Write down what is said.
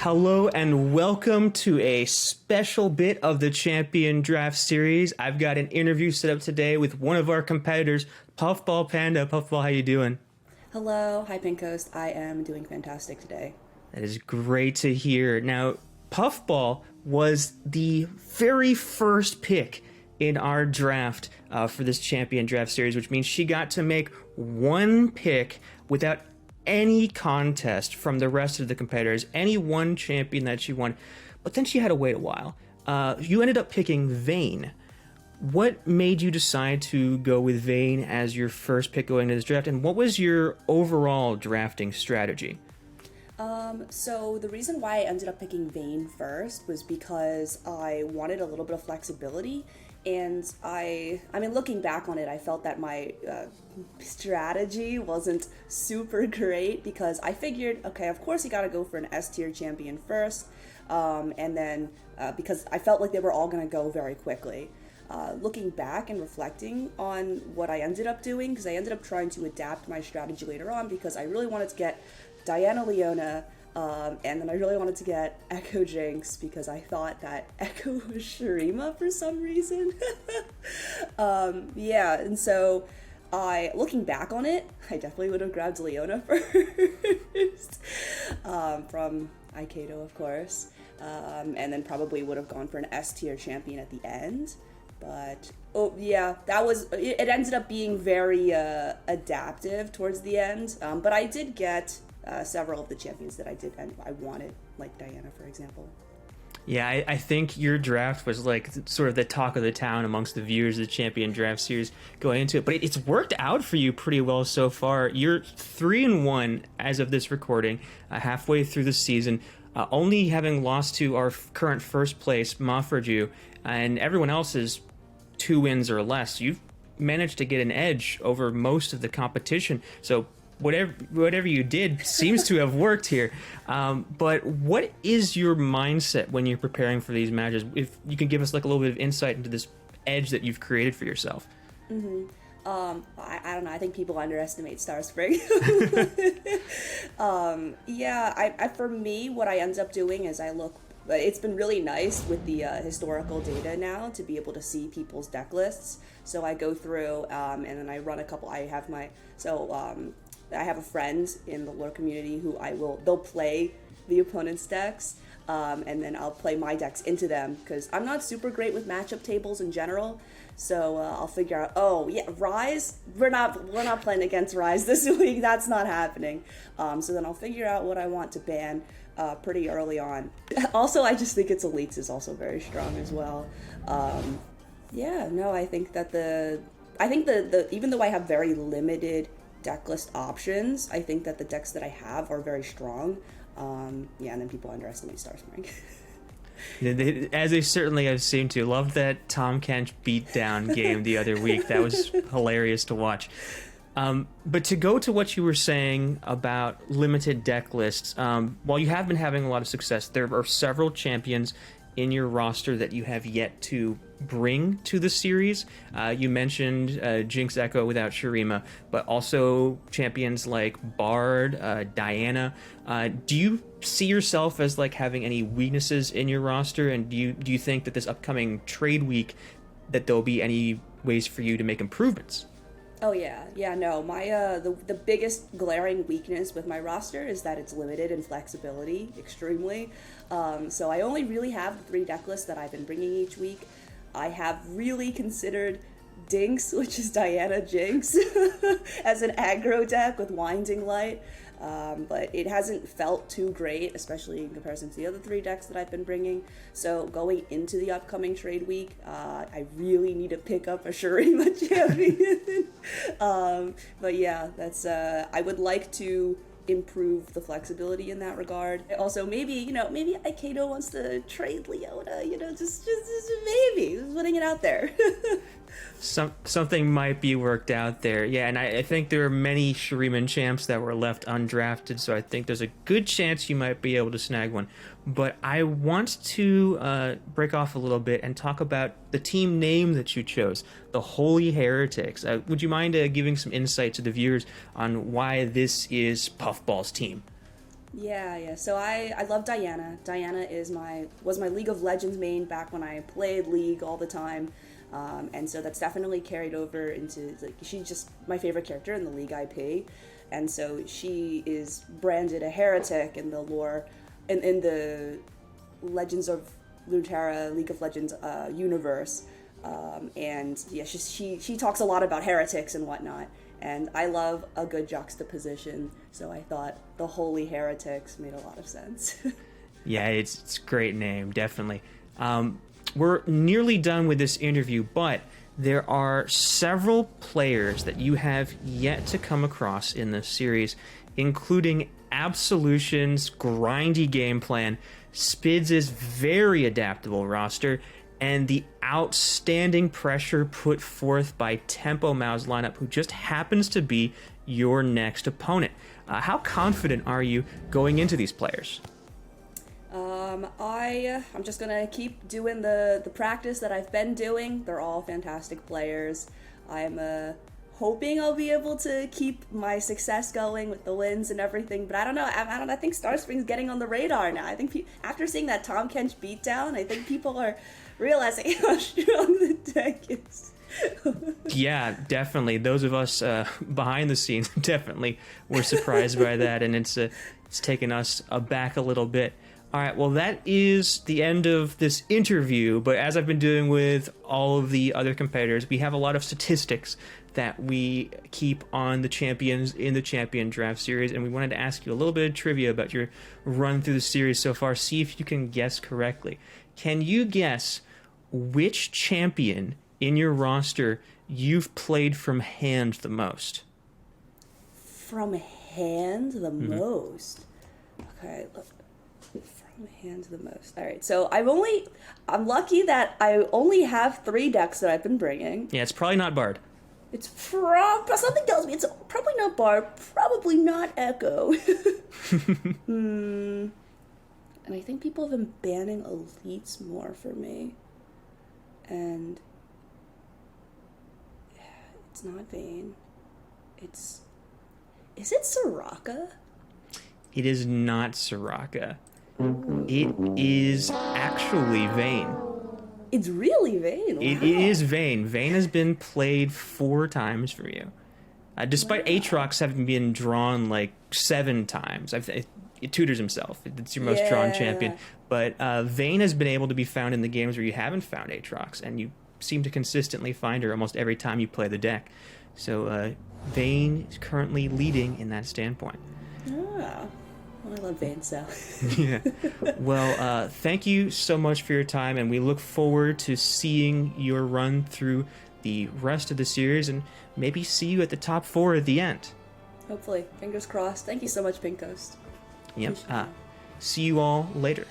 Hello and welcome to a special bit of the Champion Draft Series. I've got an interview set up today with one of our competitors, Puffball Panda. Puffball, how you doing? Hello, hi Pink Coast. I am doing fantastic today. That is great to hear. Now, Puffball was the very first pick in our draft for this Champion Draft Series, which means she got to make one pick without any contest from the rest of the competitors, any one champion that she won. But then she had to wait a while. You ended up picking Vayne. What made you decide to go with Vayne as your first pick going into this draft, and what was your overall drafting strategy? So the reason why I ended up picking Vayne first was because I wanted a little bit of flexibility, and I mean, looking back on it, I felt that my strategy wasn't super great because I figured, okay, of course you gotta go for an S tier champion first, and then because I felt like they were all gonna go very quickly. Looking back and reflecting on what I ended up doing, because I ended up trying to adapt my strategy later on because I really wanted to get Diana Leona, and then I really wanted to get Echo Jinx because I thought that Echo was Shurima for some reason. Yeah, and so looking back on it, I definitely would have grabbed Leona first, from Aikedo, of course, and then probably would have gone for an S tier champion at the end. But oh yeah, it ended up being very adaptive towards the end. But I did get several of the champions that I wanted, like Diana, for example. Yeah, I think your draft was like sort of the talk of the town amongst the viewers of the Champion Draft Series going into it. But it's worked out for you pretty well so far. You're 3-1 as of this recording, halfway through the season, only having lost to our current first place, Mafraju, and everyone else is 2 wins or less. You've managed to get an edge over most of the competition. So whatever you did seems to have worked here. But what is your mindset when you're preparing for these matches? If you can give us like a little bit of insight into this edge that you've created for yourself. Mm-hmm. I don't know. I think people underestimate Star Spring. Yeah, for me, what I end up doing is it's been really nice with the historical data now to be able to see people's deck lists. So I go through and then I run a couple. I have a friend in the lore community who they'll play the opponent's decks, and then I'll play my decks into them because I'm not super great with matchup tables in general. So I'll figure out, oh yeah, Rise, we're not playing against Rise this week. That's not happening. So then I'll figure out what I want to ban pretty early on. Also, I just think its elites is also very strong as well. Yeah, no, I think that the even though I have very limited deck list options, I think that the decks that I have are very strong. Yeah, and then people underestimate Star Spring. As they certainly have seemed to. Loved that Tom Kench beatdown game the other week. That was hilarious to watch. But to go to what you were saying about limited deck lists, while you have been having a lot of success, there are several champions in your roster that you have yet to bring to the series. You mentioned Jinx Echo without Shurima, but also champions like Bard, Diana. Do you see yourself as like having any weaknesses in your roster, and do you think that this upcoming trade week that there'll be any ways for you to make improvements? Oh yeah, no. My the biggest glaring weakness with my roster is that it's limited in flexibility, extremely. So I only really have the 3 deck lists that I've been bringing each week. I have really considered Dinks, which is Diana Jinx, as an aggro deck with Winding Light, but it hasn't felt too great, especially in comparison to the other 3 decks that I've been bringing. So going into the upcoming trade week, I really need to pick up a Shurima champion. But yeah, that's I would like to improve the flexibility in that regard. Also, maybe Aikedo wants to trade Leona, just maybe, just putting it out there. Something might be worked out there. Yeah, and I think there are many Shuriman champs that were left undrafted, so I think there's a good chance you might be able to snag one. But I want to break off a little bit and talk about the team name that you chose, the Holy Heretics. Would you mind giving some insight to the viewers on why this is Puffball's team? Yeah. So I love Diana. Diana was my League of Legends main back when I played League all the time, and so that's definitely carried over into like she's just my favorite character in the League IP, and so she is branded a heretic in the lore, in the Legends of Runeterra League of Legends universe, and yeah, she talks a lot about heretics and whatnot. And I love a good juxtaposition, so I thought the Holy Heretics made a lot of sense. Yeah, it's a great name, definitely. We're nearly done with this interview, but there are several players that you have yet to come across in this series, including Absolution's grindy game plan, Spids' very adaptable roster, and the outstanding pressure put forth by Tempo Mao's lineup, who just happens to be your next opponent. How confident are you going into these players? I'm just gonna keep doing the practice that I've been doing. They're all fantastic players. I'm hoping I'll be able to keep my success going with the wins and everything, but I don't know. I think Starspring's getting on the radar now. I think after seeing that Tom Kench beatdown, I think people are realizing how strong the deck is. Yeah, definitely. Those of us behind the scenes definitely were surprised by that, and it's taken us aback a little bit. All right, well, that is the end of this interview, but as I've been doing with all of the other competitors, we have a lot of statistics that we keep on the champions in the Champion Draft Series, and we wanted to ask you a little bit of trivia about your run through the series so far, see if you can guess correctly. Can you guess which champion in your roster you've played from hand the most? From hand the most? Okay, look. From hand the most. All right, so I'm lucky that I only have 3 decks that I've been bringing. Yeah, it's probably not Bard. It's something tells me it's probably not Bard, probably not Echo. And I think people have been banning elites more for me. And it's not Vayne. Is it Soraka? It is not Soraka. It is actually Vayne. It's really Vayne. Wow. It is Vayne. Vayne has been played 4 times for you. Despite Aatrox having been drawn like 7 times. It tutors himself. It's your most drawn champion. But Vayne has been able to be found in the games where you haven't found Aatrox, and you seem to consistently find her almost every time you play the deck. So Vayne is currently leading in that standpoint. Ah. Well, I love Vayne, so. Yeah. Well, thank you so much for your time, and we look forward to seeing your run through the rest of the series and maybe see you at the top 4 at the end. Hopefully. Fingers crossed. Thank you so much, Pink Coast. Yep. See you all later.